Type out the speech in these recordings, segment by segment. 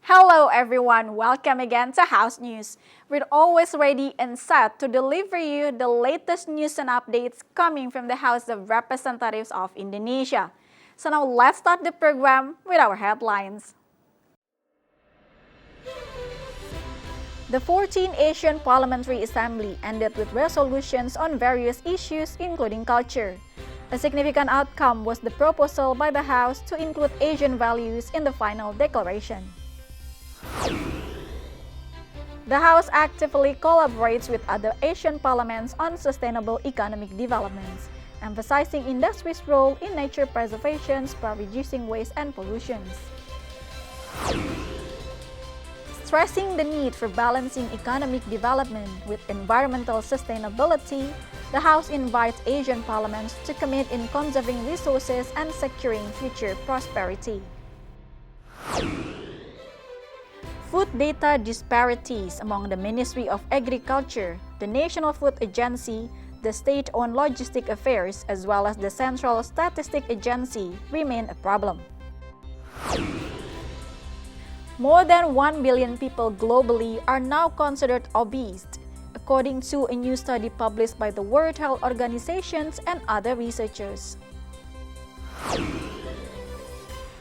Hello everyone, welcome again to House News. We're always ready and set to deliver you the latest news and updates coming from the House of Representatives of Indonesia. So now let's start the program with our headlines. The 14th Asian Parliamentary Assembly ended with resolutions on various issues including culture. A significant outcome was the proposal by the House to include Asian values in the final declaration. The House actively collaborates with other Asian parliaments on sustainable economic developments, emphasizing industry's role in nature preservation by reducing waste and pollution. Stressing the need for balancing economic development with environmental sustainability, the House invites Asian parliaments to commit in conserving resources and securing future prosperity. Food data disparities among the Ministry of Agriculture, the National Food Agency, the State-owned Logistic Affairs, as well as the Central Statistic Agency remain a problem. More than 1 billion people globally are now considered obese, according to a new study published by the World Health Organization and other researchers.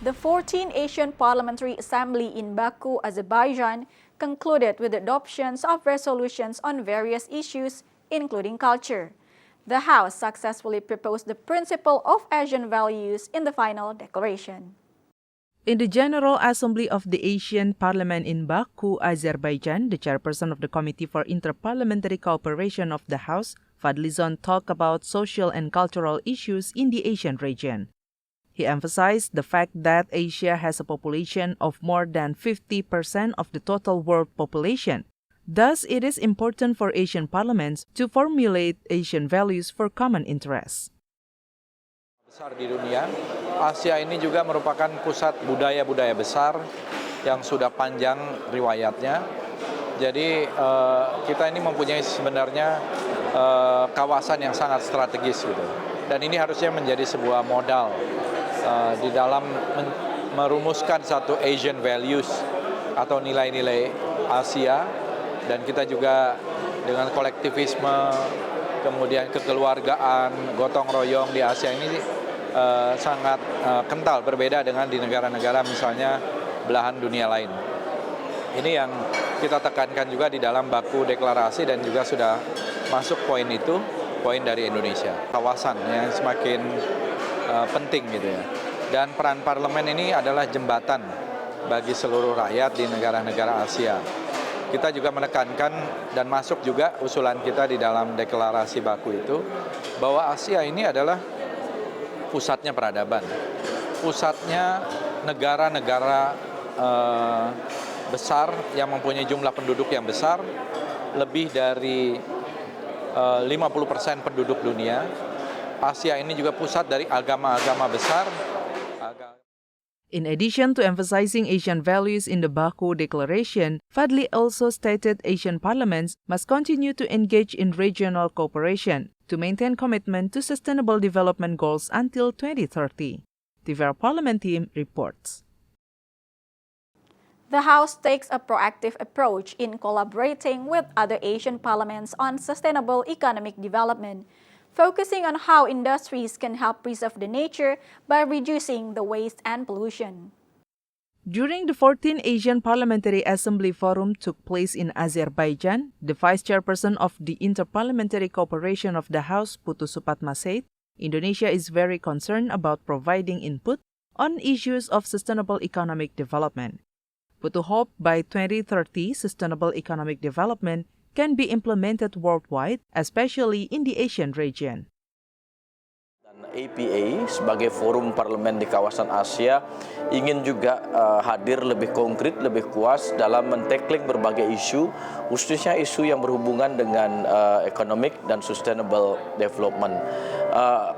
The 14th Asian Parliamentary Assembly in Baku, Azerbaijan, concluded with adoptions of resolutions on various issues, including culture. The House successfully proposed the principle of Asian values in the final declaration. In the General Assembly of the Asian Parliament in Baku, Azerbaijan, the chairperson of the Committee for Interparliamentary Cooperation of the House, Fadlizon, talked about social and cultural issues in the Asian region. He emphasized the fact that Asia has a population of more than 50% of the total world population. Thus, it is important for Asian parliaments to formulate Asian values for common interests. Besar di dunia, Asia ini juga merupakan pusat budaya-budaya besar yang sudah panjang riwayatnya. Jadi kita ini mempunyai sebenarnya kawasan yang sangat strategis gitu. Dan ini harusnya menjadi sebuah modal di dalam merumuskan satu Asian values atau nilai-nilai Asia, dan kita juga dengan kolektivisme, kemudian kekeluargaan, gotong royong di Asia ini sangat kental, berbeda dengan di negara-negara misalnya belahan dunia lain. Ini yang kita tekankan juga di dalam Baku Deklarasi dan juga sudah masuk poin itu, poin dari Indonesia. Kawasan yang semakin penting gitu ya. Dan peran parlemen ini adalah jembatan bagi seluruh rakyat di negara-negara Asia. Kita juga menekankan dan masuk juga usulan kita di dalam deklarasi Baku itu bahwa Asia ini adalah pusatnya peradaban, pusatnya negara-negara besar yang mempunyai jumlah penduduk yang besar, lebih dari 50% penduduk dunia. Asia ini juga pusat dari agama-agama besar. In addition to emphasizing Asian values in the Baku Declaration, Fadli also stated Asian parliaments must continue to engage in regional cooperation to maintain commitment to sustainable development goals until 2030. TVR Parliament team reports. The House takes a proactive approach in collaborating with other Asian parliaments on sustainable economic development, focusing on how industries can help preserve the nature by reducing the waste and pollution. During the 14th Asian Parliamentary Assembly Forum took place in Azerbaijan, the Vice Chairperson of the Interparliamentary Cooperation of the House, Putu Supatma, said Indonesia is very concerned about providing input on issues of sustainable economic development. Putu hoped by 2030, sustainable economic development can be implemented worldwide, especially in the Asian region. APA sebagai forum parlemen di kawasan Asia ingin juga hadir lebih konkret, lebih kuat dalam men-tackling berbagai isu, khususnya isu yang berhubungan dengan economic dan sustainable development.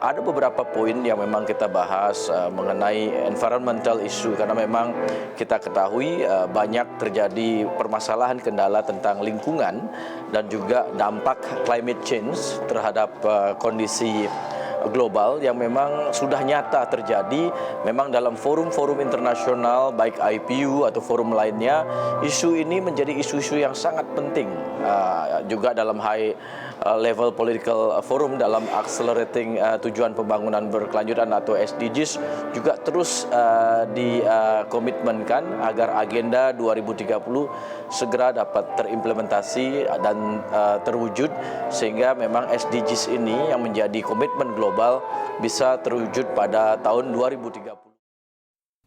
Ada beberapa poin yang memang kita bahas mengenai environmental issue, karena memang kita ketahui banyak terjadi permasalahan kendala tentang lingkungan dan juga dampak climate change terhadap kondisi global yang memang sudah nyata terjadi. Memang dalam forum-forum internasional baik IPU atau forum lainnya, isu ini menjadi isu-isu yang sangat penting. Juga dalam high level political forum dalam accelerating tujuan pembangunan berkelanjutan atau SDGs juga terus dikomitmenkan agar agenda 2030 segera dapat terimplementasi dan terwujud, sehingga memang SDGs ini yang menjadi komitmen global bisa terwujud pada tahun 2030.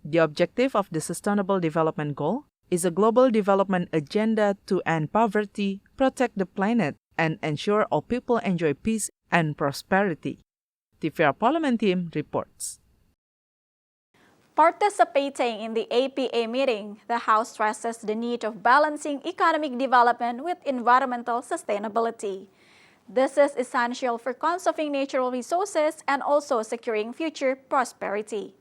The objective of the Sustainable Development Goal is a global development agenda to end poverty, protect the planet, and ensure all people enjoy peace and prosperity. TVR Parliament team reports. Participating in the APA meeting, the House stresses the need of balancing economic development with environmental sustainability. This is essential for conserving natural resources and also securing future prosperity.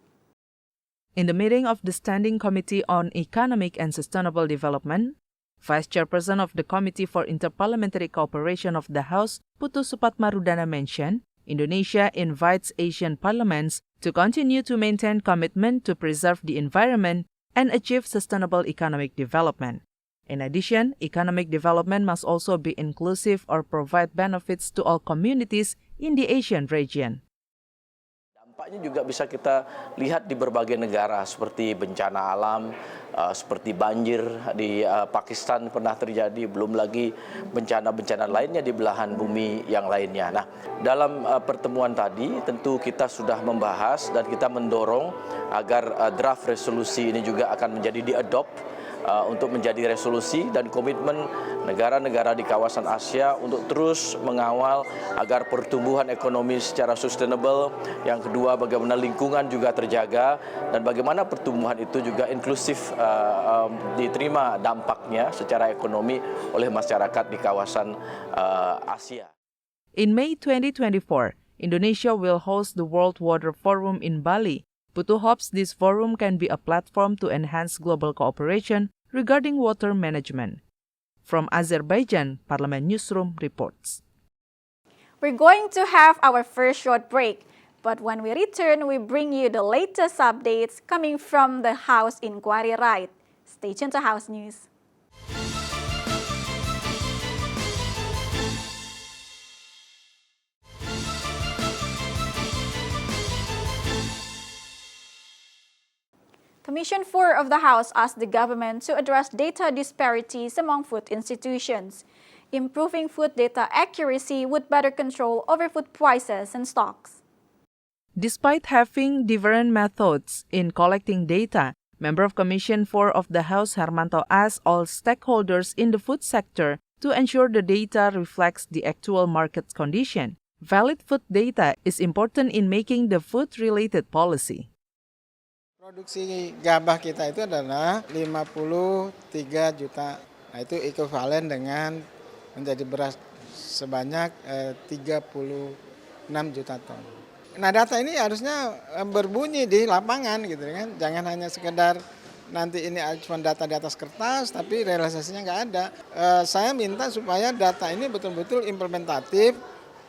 In the meeting of the Standing Committee on Economic and Sustainable Development, Vice Chairperson of the Committee for Interparliamentary Cooperation of the House, Putu Supatmarudana mentioned, Indonesia invites Asian parliaments to continue to maintain commitment to preserve the environment and achieve sustainable economic development. In addition, economic development must also be inclusive or provide benefits to all communities in the Asian region. Dampaknya juga bisa kita lihat di berbagai negara seperti bencana alam, seperti banjir di Pakistan pernah terjadi, belum lagi bencana-bencana lainnya di belahan bumi yang lainnya. Nah, dalam pertemuan tadi tentu kita sudah membahas dan kita mendorong agar draft resolusi ini juga akan menjadi diadopt untuk menjadi resolusi dan komitmen negara-negara di kawasan Asia untuk terus mengawal agar pertumbuhan ekonomi secara sustainable, yang kedua bagaimana lingkungan juga terjaga, dan bagaimana pertumbuhan itu juga inklusif diterima dampaknya secara ekonomi oleh masyarakat di kawasan Asia. In May 2024, Indonesia will host the World Water Forum in Bali. Putu hopes this forum can be a platform to enhance global cooperation regarding water management. From Azerbaijan, Parlemen Newsroom reports. We're going to have our first short break, but when we return, we bring you the latest updates coming from the House Inquiry Right. Stay tuned to House News. Commission 4 of the House asked the government to address data disparities among food institutions. Improving food data accuracy would better control over food prices and stocks. Despite having different methods in collecting data, Member of Commission 4 of the House Hermanto asked all stakeholders in the food sector to ensure the data reflects the actual market condition. Valid food data is important in making the food-related policy. Produksi gabah kita itu adalah 53 juta. Nah, itu ekuivalen dengan menjadi beras sebanyak 36 juta ton. Nah, data ini harusnya berbunyi di lapangan gitu kan. Jangan hanya sekedar nanti ini cuma data di atas kertas tapi realisasinya nggak ada. Saya minta supaya data ini betul-betul implementatif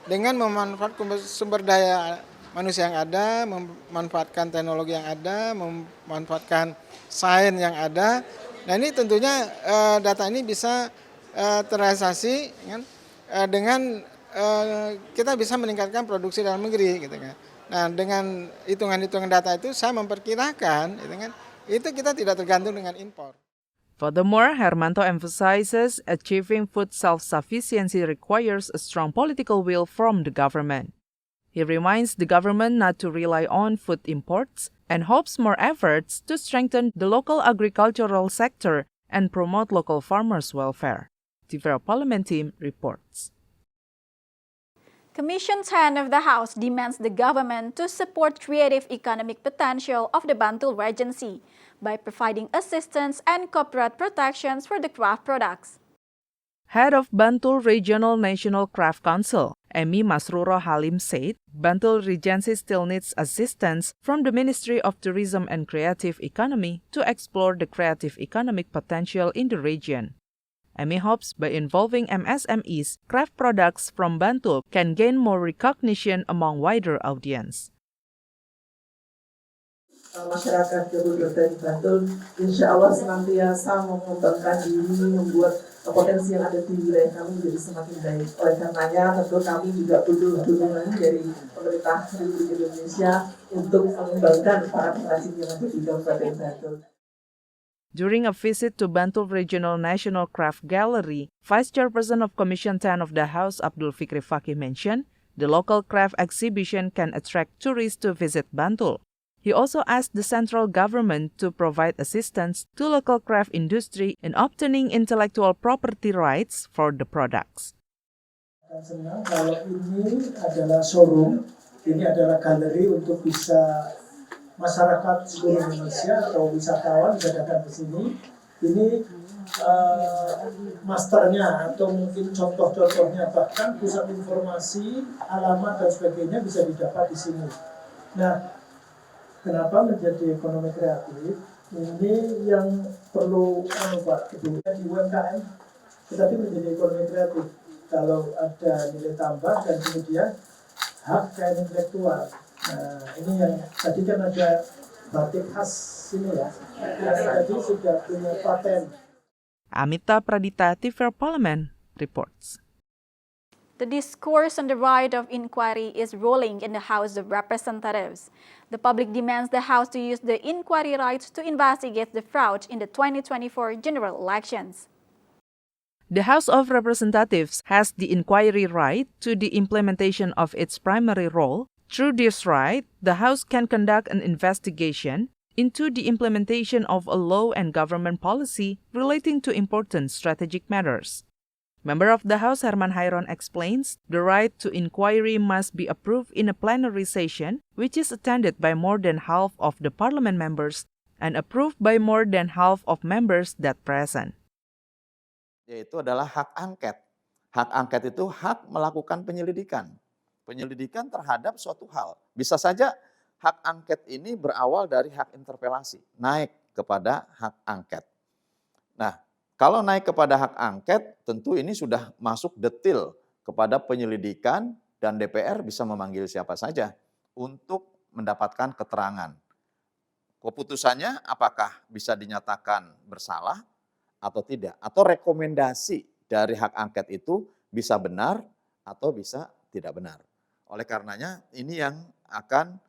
dengan memanfaatkan sumber daya manusia yang ada, memanfaatkan teknologi yang ada, memanfaatkan sains yang ada. Nah, ini tentunya data ini bisa terrealisasi kan, dengan kita bisa meningkatkan produksi dalam negeri gitu kan. Nah, dengan hitungan-hitungan data itu saya memperkirakan gitu kan, itu kita tidak tergantung dengan impor. Furthermore, Hermanto emphasizes achieving food self-sufficiency requires a strong political will from the government. He reminds the government not to rely on food imports and hopes more efforts to strengthen the local agricultural sector and promote local farmers' welfare. TVR Parliament team reports. Commission 10 of the House demands the government to support creative economic potential of the Bantul Regency by providing assistance and copyright protections for the craft products. Head of Bantul Regional National Craft Council, Emi Masruro Halim said, Bantul Regency still needs assistance from the Ministry of Tourism and Creative Economy to explore the creative economic potential in the region. Amy hopes by involving MSMEs, craft products from Bantul can gain more recognition among wider audience. Masyarakat Kabupaten Bantul, insya Allah senantiasa mengembangkan diri, membuat potensi yang ada di wilayah kami menjadi semakin baik. Oleh karenanya, tentu kami juga butuh dukungan dari pemerintah Republik Indonesia untuk mengembangkan para pengrajin yang ada di Kabupaten Bantul. During a visit to Bantul Regional National Craft Gallery, Vice Chairperson of Commission 10 of the House, Abdul Fikri Fakih, mentioned the local craft exhibition can attract tourists to visit Bantul. He also asked the central government to provide assistance to local craft industry in obtaining intellectual property rights for the products. Senang kalau ini adalah showroom, ini adalah galeri untuk bisa masyarakat seluruh Indonesia atau wisatawan bisa datang ke sini. Ini masternya atau mungkin contoh-contohnya, bahkan pusat informasi, alamat dan sebagainya bisa didapat di sini. Nah, kenapa menjadi ekonomi kreatif? Ini yang perlu kebutuhan di UMKM, tetapi menjadi ekonomi kreatif. Kalau ada nilai tambah dan kemudian hak kekayaan intelektual. Nah, ini yang tadi kan ada batik khas sini ya, yang tadi sudah punya paten. Amita Pradita, TV Parlemen, reports. The discourse on the right of inquiry is rolling in the House of Representatives. The public demands the House to use the inquiry rights to investigate the fraud in the 2024 general elections. The House of Representatives has the inquiry right to the implementation of its primary role. Through this right, the House can conduct an investigation into the implementation of a law and government policy relating to important strategic matters. Member of the House Herman Hairon explains the right to inquiry must be approved in a plenary session, which is attended by more than half of the parliament members and approved by more than half of members that present. Yaitu adalah hak angket. Hak angket itu hak melakukan penyelidikan. Penyelidikan terhadap suatu hal. Bisa saja hak angket ini berawal dari hak interpelasi, naik kepada hak angket. Nah, kalau naik kepada hak angket, tentu ini sudah masuk detail kepada penyelidikan dan DPR bisa memanggil siapa saja untuk mendapatkan keterangan. Keputusannya apakah bisa dinyatakan bersalah atau tidak, atau rekomendasi dari hak angket itu bisa benar atau bisa tidak benar. Oleh karenanya ini yang akan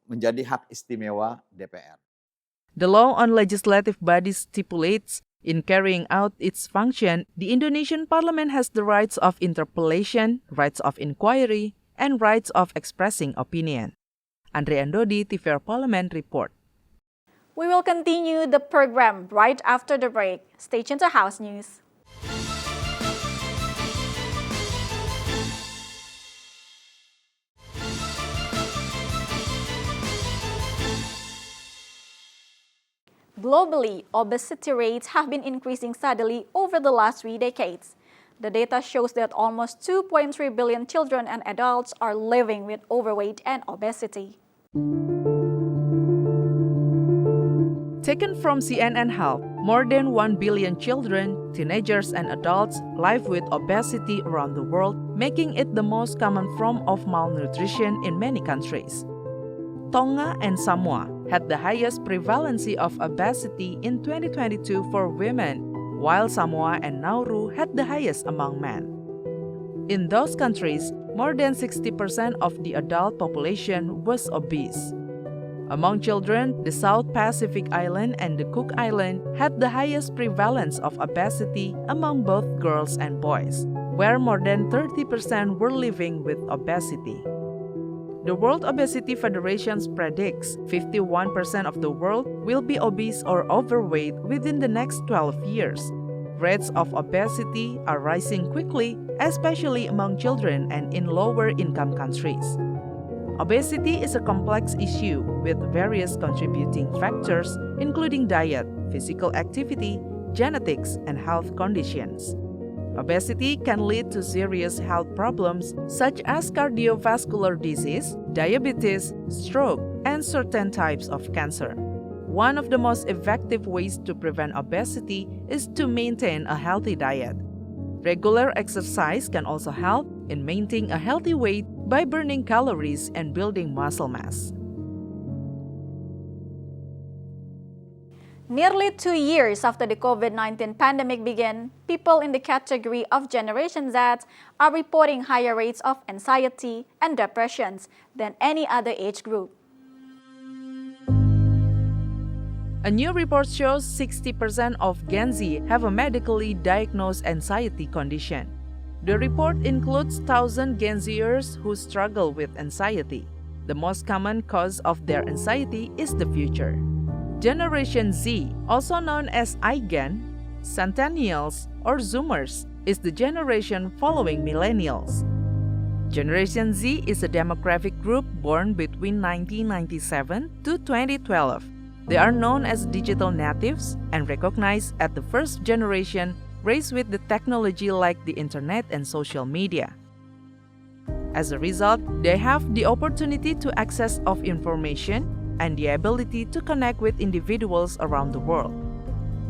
menjadi hak istimewa DPR. The law on legislative bodies stipulates in carrying out its function, the Indonesian Parliament has the rights of interpellation, rights of inquiry, and rights of expressing opinion. Andre Andodi, TVR Parlemen, report. We will continue the program right after the break. Stay tuned to House News. Globally, obesity rates have been increasing steadily over the last 3 decades. The data shows that almost 2.3 billion children and adults are living with overweight and obesity. Taken from CNN Health, more than 1 billion children, teenagers, and adults live with obesity around the world, making it the most common form of malnutrition in many countries. Tonga and Samoa had the highest prevalency of obesity in 2022 for women, while Samoa and Nauru had the highest among men. In those countries, more than 60% of the adult population was obese. Among children, the South Pacific Island and the Cook Island had the highest prevalence of obesity among both girls and boys, where more than 30% were living with obesity. The World Obesity Federation predicts 51% of the world will be obese or overweight within the next 12 years. Rates of obesity are rising quickly, especially among children and in lower-income countries. Obesity is a complex issue with various contributing factors, including diet, physical activity, genetics, and health conditions. Obesity can lead to serious health problems such as cardiovascular disease, diabetes, stroke, and certain types of cancer. one of the most effective ways to prevent obesity is to maintain a healthy diet. Regular exercise can also help in maintaining a healthy weight by burning calories and building muscle mass. Nearly 2 years after the COVID-19 pandemic began, people in the category of Generation Z are reporting higher rates of anxiety and depressions than any other age group. A new report shows 60% of Gen Z have a medically diagnosed anxiety condition. The report includes 1,000 Gen Zers who struggle with anxiety. The most common cause of their anxiety is the future. Generation Z, also known as iGen, Centennials, or Zoomers, is the generation following millennials. Generation Z is a demographic group born between 1997 to 2012. They are known as digital natives and recognized as the first generation raised with the technology like the internet and social media. As a result, they have the opportunity to access of information and the ability to connect with individuals around the world.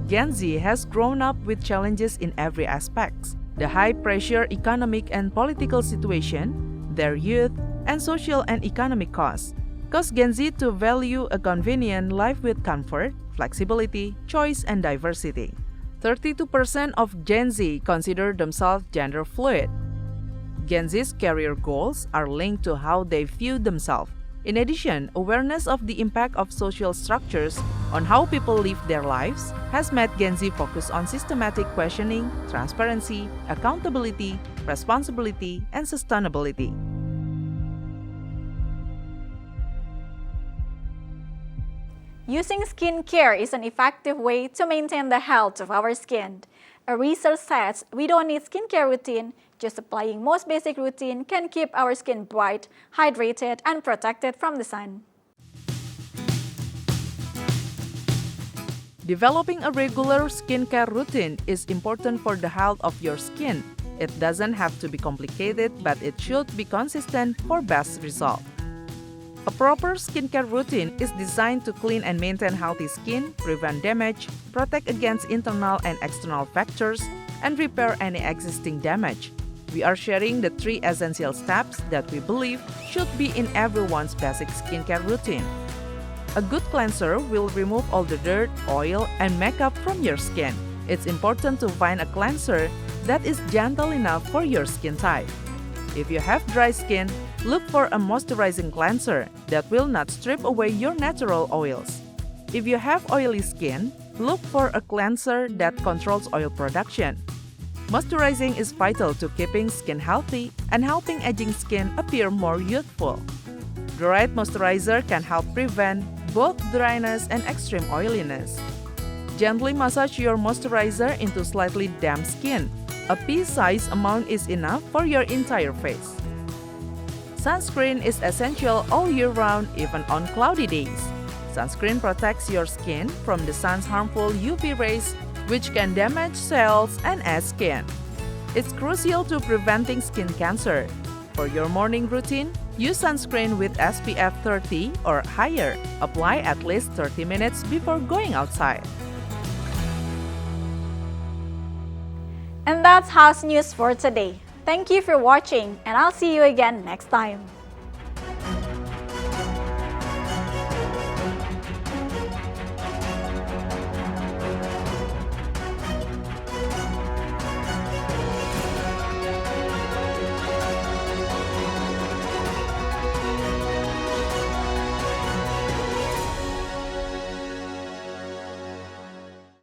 Gen Z has grown up with challenges in every aspect: the high-pressure economic and political situation, their youth, and social and economic costs, cause Gen Z to value a convenient life with comfort, flexibility, choice, and diversity. 32% of Gen Z consider themselves gender fluid. Gen Z's career goals are linked to how they view themselves. In addition, awareness of the impact of social structures on how people live their lives has made Gen Z focus on systematic questioning, transparency, accountability, responsibility, and sustainability. Using skincare is an effective way to maintain the health of our skin. A research says we don't need skincare routine, just applying most basic routine can keep our skin bright, hydrated, and protected from the sun. Developing a regular skincare routine is important for the health of your skin. It doesn't have to be complicated, but it should be consistent for best result. A proper skincare routine is designed to clean and maintain healthy skin, prevent damage, protect against internal and external factors, and repair any existing damage. We are sharing the 3 essential steps that we believe should be in everyone's basic skincare routine. A good cleanser will remove all the dirt, oil, and makeup from your skin. It's important to find a cleanser that is gentle enough for your skin type. If you have dry skin, look for a moisturizing cleanser that will not strip away your natural oils. If you have oily skin, look for a cleanser that controls oil production. Moisturizing is vital to keeping skin healthy and helping aging skin appear more youthful. The right moisturizer can help prevent both dryness and extreme oiliness. Gently massage your moisturizer into slightly damp skin. A pea-sized amount is enough for your entire face. Sunscreen is essential all year round, even on cloudy days. Sunscreen protects your skin from the sun's harmful UV rays, which can damage cells and add skin. It's crucial to preventing skin cancer. For your morning routine, use sunscreen with SPF 30 or higher. Apply at least 30 minutes before going outside. And that's House News for today. Thank you for watching, and I'll see you again next time.